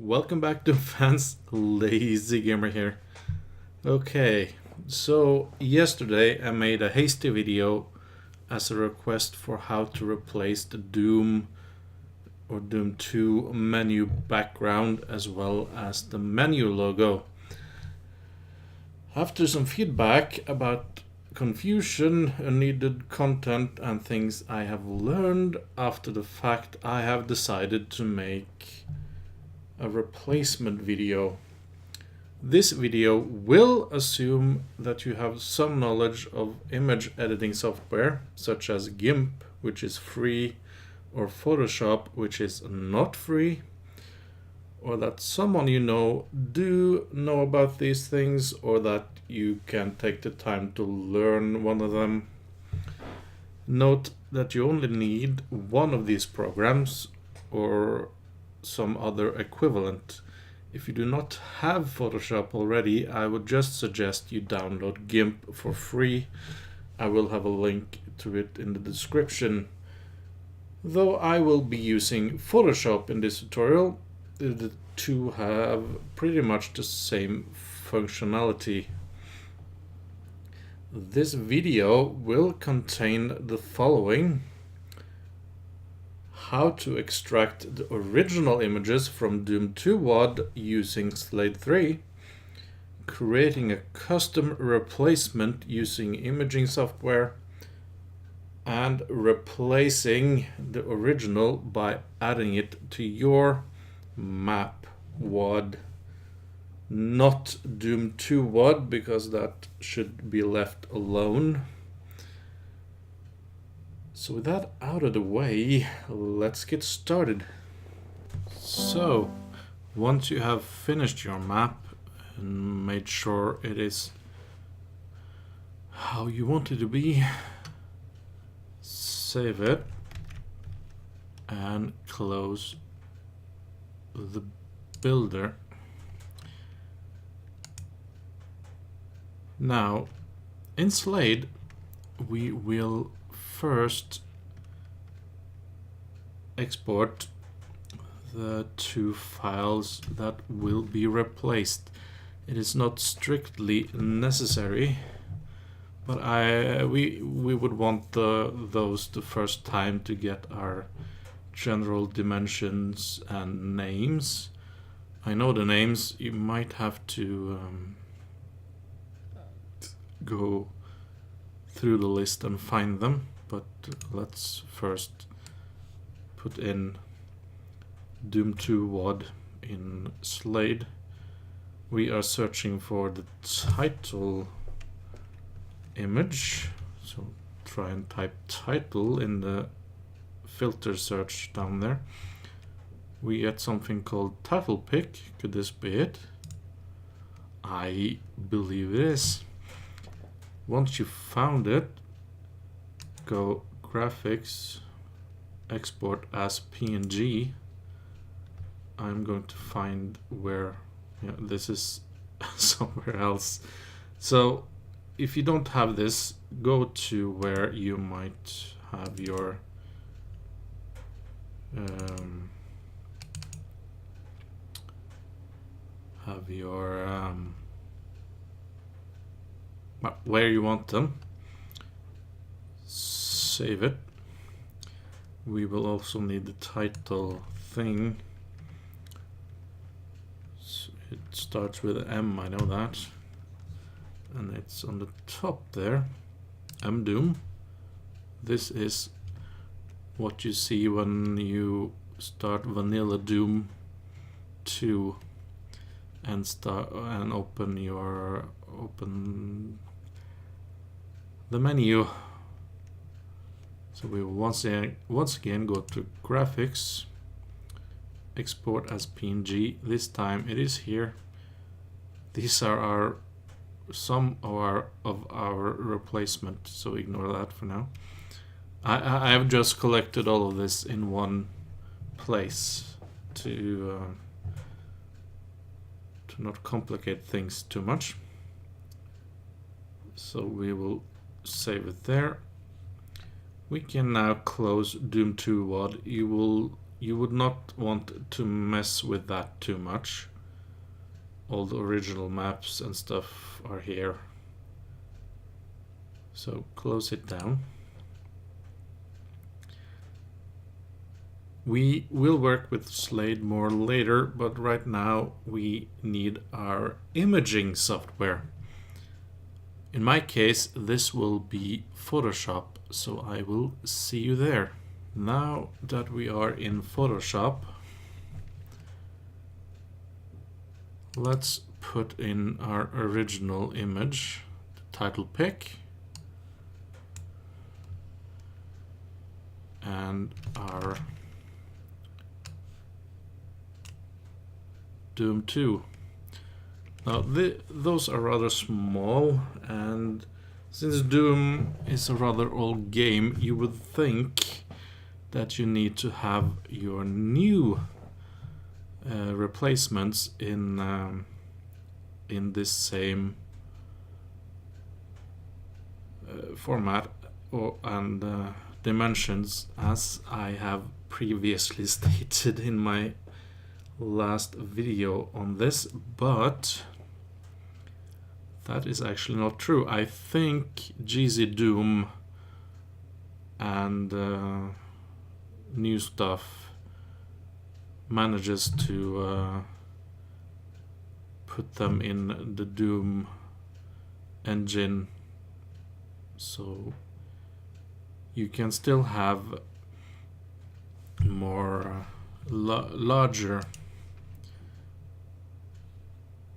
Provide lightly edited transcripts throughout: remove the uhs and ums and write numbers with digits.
Welcome back to fans, Lazygamer here. Okay, so yesterday I made a hasty video as a request for how to replace the Doom or Doom 2 menu background as well as the menu logo. After some feedback about confusion, unneeded content and things I have learned after the fact, I have decided to make a replacement video. This video will assume that you have some knowledge of image editing software such as GIMP, which is free, or Photoshop, which is not free, or that someone you know do know about these things, or that you can take the time to learn one of them. Note that you only need one of these programs or some other equivalent. If you do not have Photoshop already, I would just suggest you download GIMP for free. I will have a link to it in the description. Though I will be using Photoshop in this tutorial, the two have pretty much the same functionality. This video will contain the following: how to extract the original images from Doom 2 WOD using Slate 3, creating a custom replacement using imaging software, and replacing the original by adding it to your map WOD. Not Doom 2 WOD, because that should be left alone. So with that out of the way, let's get started. So, once you have finished your map and made sure it is how you want it to be, save it and close the builder. Now, in Slade, we will first export the two files that will be replaced. It is not strictly necessary, but we would want those the first time to get our general dimensions and names. I know the names, you might have to go through the list and find them, but let's first put in Doom 2 WOD in Slade. We are searching for the title image, so try and type title in the filter search down there. We get something called title pick. Could this be it? I believe it is. Once you found it, go graphics, export as PNG. I'm going to find where, yeah, this is somewhere else. So if you don't have this, go to where you might have your where you want them. Save it. We will also need the title thing. So it starts with M, I know that. And it's on the top there. Doom. This is what you see when you start Vanilla Doom 2 and open the menu. So we will once again go to graphics, export as PNG. This time it is here. These are some of our replacement, so ignore that for now. I have just collected all of this in one place to not complicate things too much. So we will save it there. We can now close Doom 2 WOD. You will you would not want to mess with that too much. All the original maps and stuff are here. So close it down. We will work with Slade more later, but right now we need our imaging software. In my case, this will be Photoshop, so I will see you there. Now that we are in Photoshop, let's put in our original image, the title pic, and our Doom 2. Now those are rather small, and since Doom is a rather old game, you would think that you need to have your new replacements in this same format and dimensions, as I have previously stated in my last video on this, but that is actually not true. I think GZDoom and new stuff manages to put them in the Doom engine, so you can still have more larger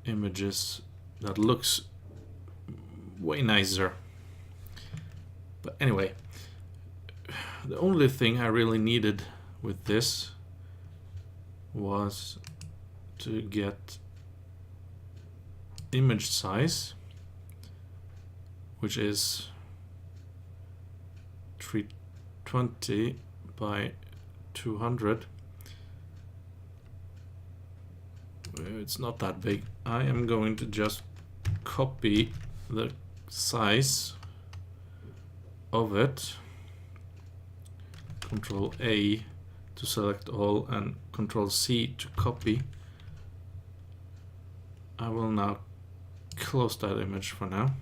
images that looks way nicer. But anyway, the only thing I really needed with this was to get image size, which is 320 by 200. It's not that big. I am going to just copy the size of it, Control A to select all and Control C to copy. I will now close that image for now.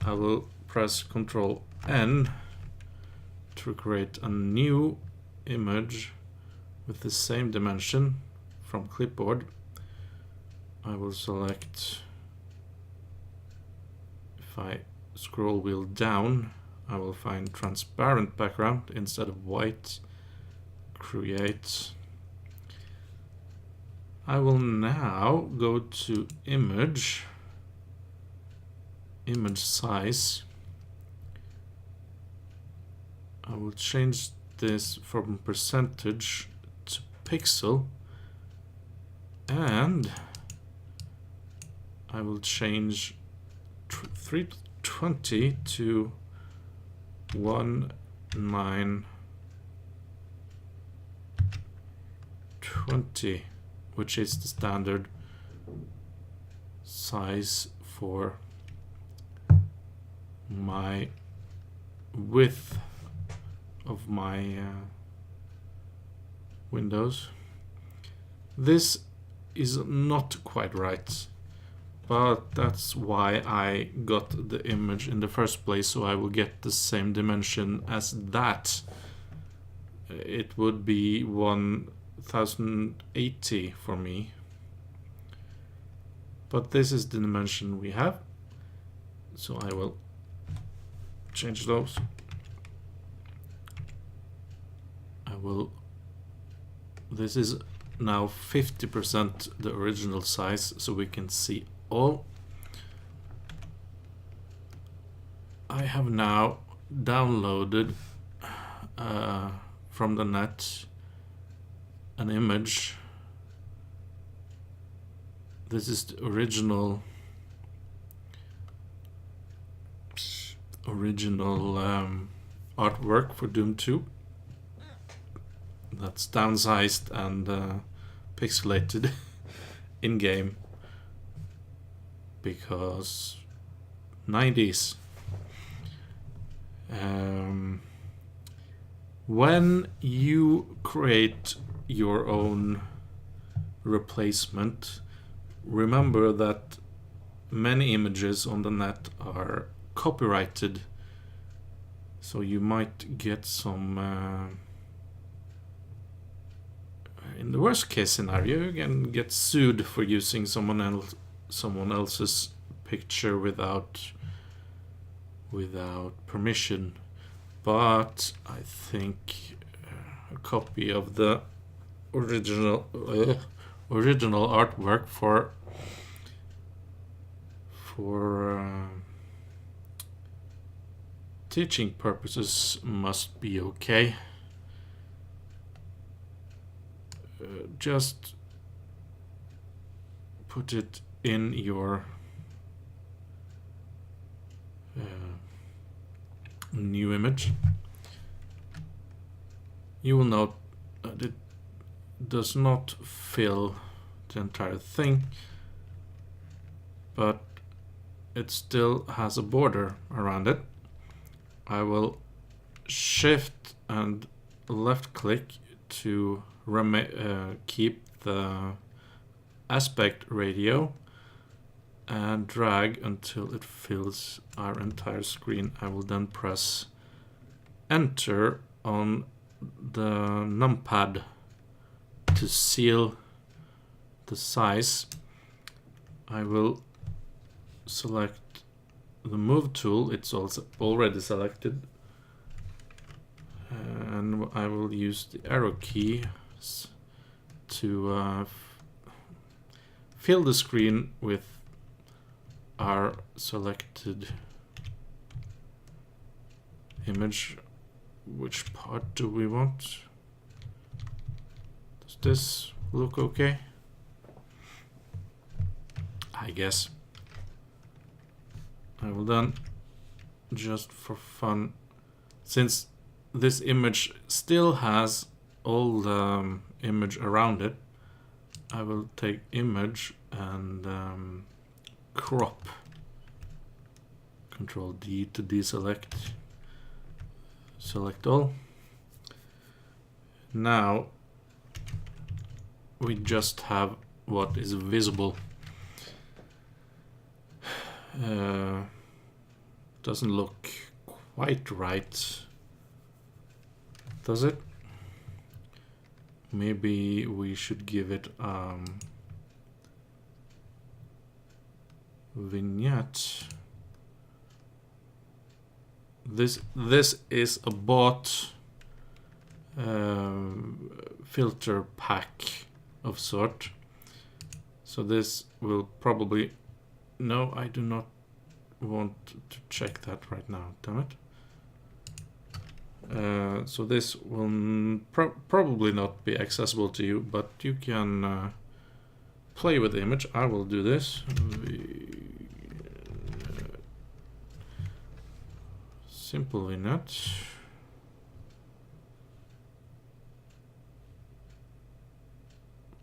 I will press Control N to create a new image with the same dimension from clipboard. I will select, if I scroll wheel down, I will find transparent background instead of white, create. I will now go to image size. I will change this from percentage to pixel, and I will change 320 to 1920, which is the standard size for my width of my windows. This is not quite right, but that's why I got the image in the first place, so I will get the same dimension as that. It would be 1080 for me, but this is the dimension we have, so I will change those. This is now 50% the original size, so we can see all. I have now downloaded from the net an image. This is the original artwork for Doom 2. That's downsized and pixelated in game because 90s. When you create your own replacement. Remember that many images on the net are copyrighted, so you might get some in the worst case scenario you can get sued for using someone else's picture without permission. But I think a copy of the original artwork for teaching purposes must be okay. Just put it in your new image. You will note that it does not fill the entire thing, but it still has a border around it. I will shift and left click to keep the aspect ratio and drag until it fills our entire screen. I will then press enter on the numpad to seal the size. I will select the move tool, it's also already selected, and I will use the arrow key to fill the screen with our selected image. Which part do we want? Does this look okay? I guess. I will then, just for fun, since this image still has all the image around it, I will take image and crop. Control D to deselect. Select all. Now we just have what is visible. Doesn't look quite right, does it? Maybe we should give it vignette. This is a bot filter pack of sort. So this will probably, no, I do not want to check that right now, damn it. So this will probably not be accessible to you, but you can play with the image. I will do this. Simple vignette.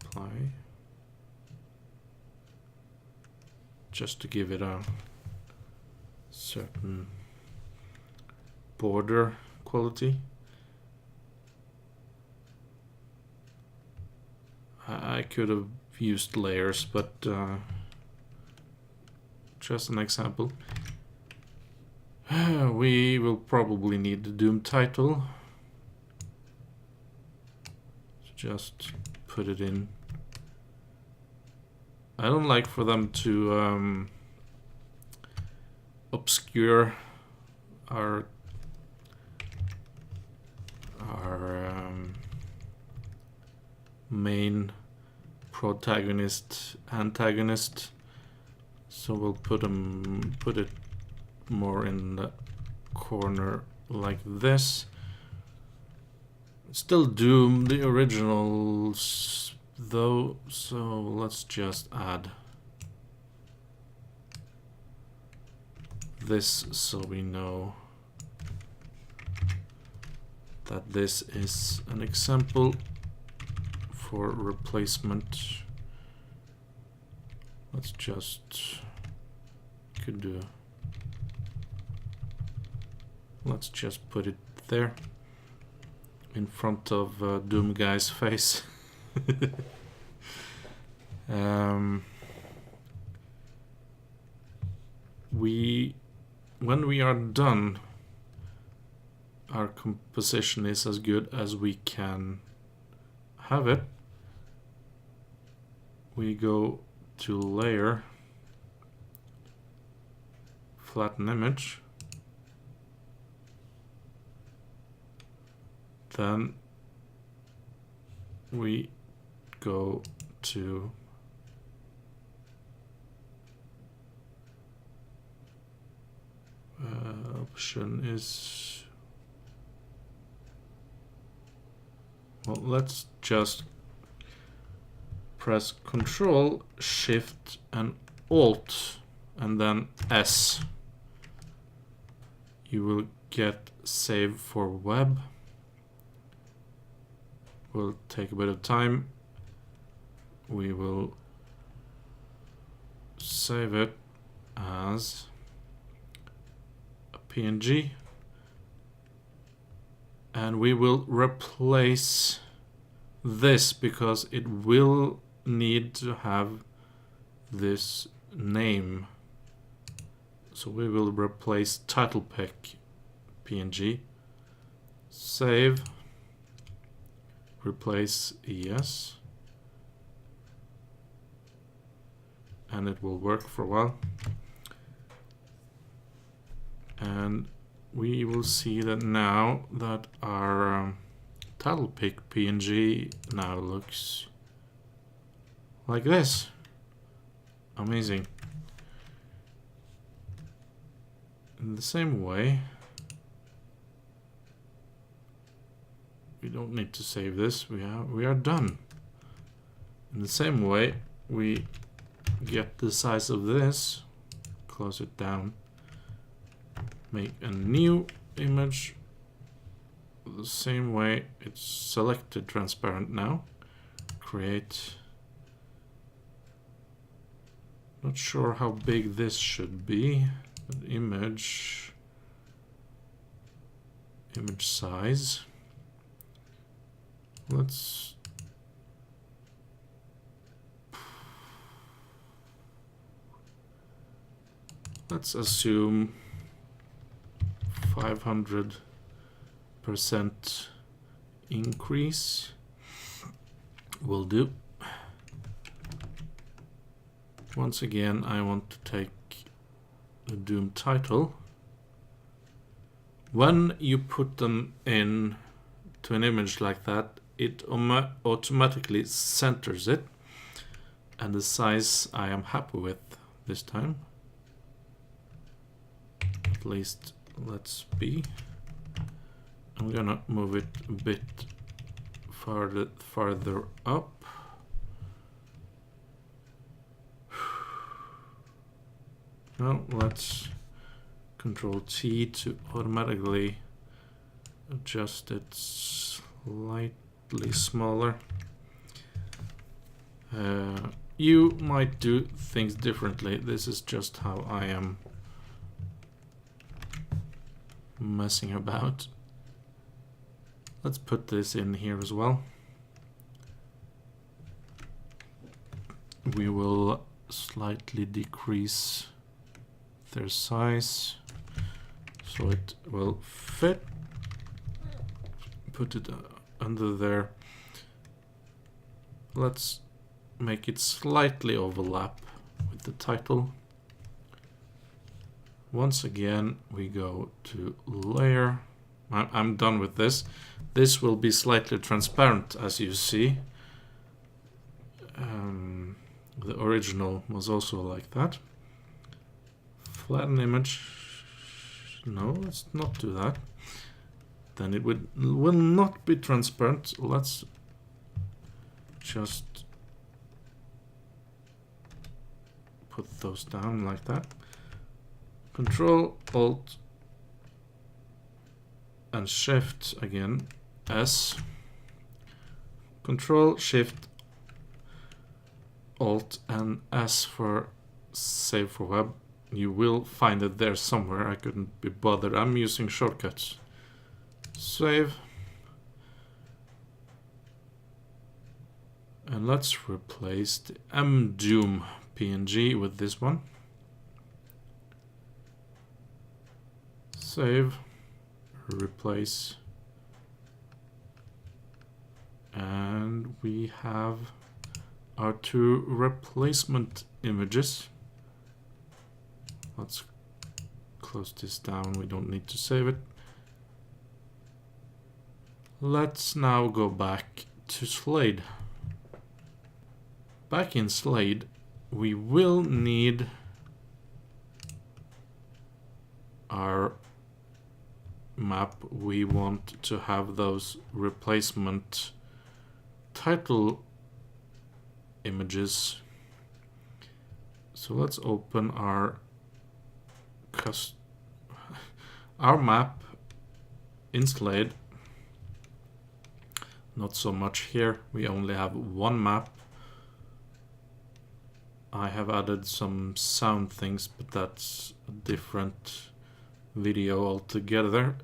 Apply. Just to give it a certain border quality. I could have used layers, but just an example. We will probably need the Doom title. Just put it in. I don't like for them to obscure our main protagonist, antagonist. So we'll put it more in the corner like this. Still Doom, the originals though, so let's just add this so we know that this is an example for replacement. Let's just let's just put it there in front of Doom guy's face. When we are done, our composition is as good as we can have it. We go to layer, flatten image, then we go to option is, well, let's just press Control, Shift and Alt and then S. You will get save for web. Will take a bit of time. We will save it as a PNG and we will replace this because it will need to have this name. So we will replace title pick PNG, save, replace yes, and it will work for a while. And we will see that now that our title pick PNG now looks like this. Amazing. In the same way, we don't need to save this. We are done. In the same way, we get the size of this, close it down, make a new image the same way. It's selected transparent now. Create. Not sure how big this should be. But image size. Let's assume 500% increase will do. Once again, I want to take the Doom title. When you put them in to an image like that, it automatically centers it, and the size I am happy with this time. At least let's be. I'm gonna move it a bit farther up. Now let's Control T to automatically adjust it slightly smaller. You might do things differently. This is just how I am messing about. Let's put this in here as well. We will slightly decrease their size so it will fit. Put it under there. Let's make it slightly overlap with the title. Once again, we go to layer. I'm done with this. This will be slightly transparent, as you see. The original was also like that. Flatten image. No, let's not do that. Then it will not be transparent. Let's just put those down like that. Control, Alt, and Shift again. S. Control, Shift, Alt, and S for save for web. You will find it there somewhere. I couldn't be bothered. I'm using shortcuts. Save. And let's replace the GZDoom PNG with this one. Save, replace, and we have our two replacement images. Let's close this down, we don't need to save it. Let's now go back to Slade. Back in Slade, we will need our map. We want to have those replacement title images. So let's open our map in Slade. Not so much here, we only have one map. I have added some sound things, but that's a different video altogether.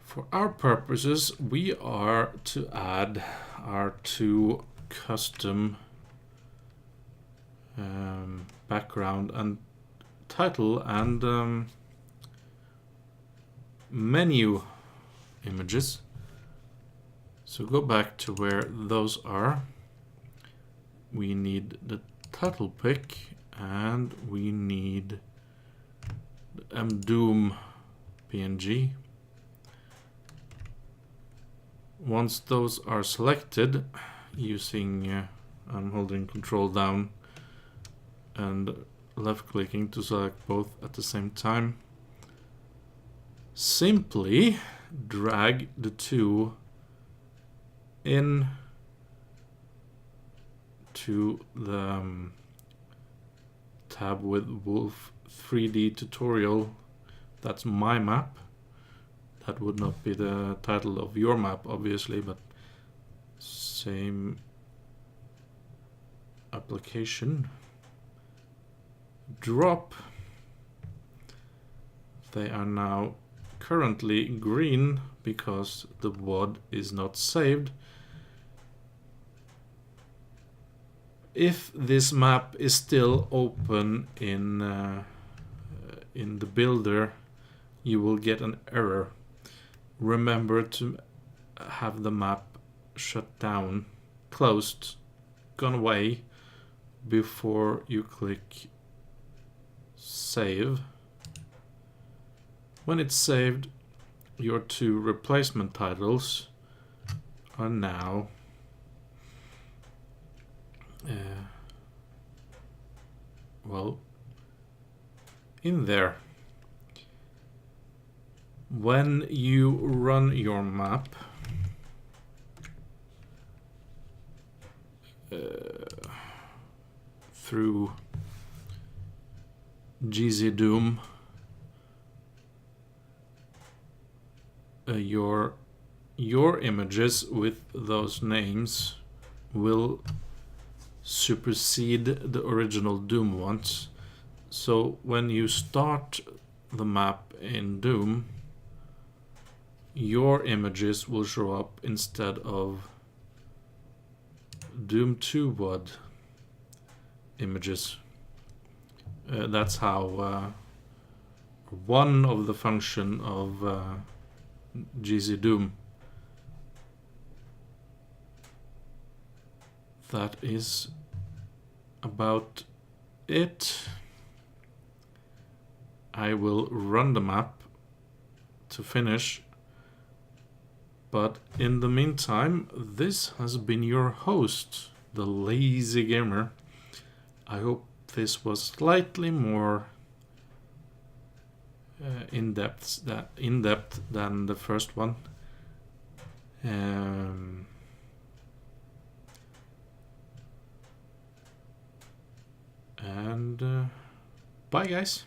For our purposes, we are to add our two custom background and title and menu images. So go back to where those are. We need the title pick and we need the GZDoom PNG. Once those are selected, using I'm holding Control down and left clicking to select both at the same time, simply drag the two in to the tab with Wolf 3D tutorial. That's my map. That would not be the title of your map, obviously, but same application. Drop. They are now currently green because the WOD is not saved. If this map is still open in the builder, you will get an error. Remember to have the map shut down, closed, gone away before you click save. When it's saved, your two replacement titles are now well in there. When you run your map, through GZDoom, your images with those names will supersede the original Doom ones. So when you start the map in Doom, your images will show up instead of Doom 2 WOD images. That's how one of the function of GZDoom. That is about it. I will run the map to finish. But in the meantime, this has been your host, the Lazygamer. I hope this was slightly more in depth than the first one. And bye, guys.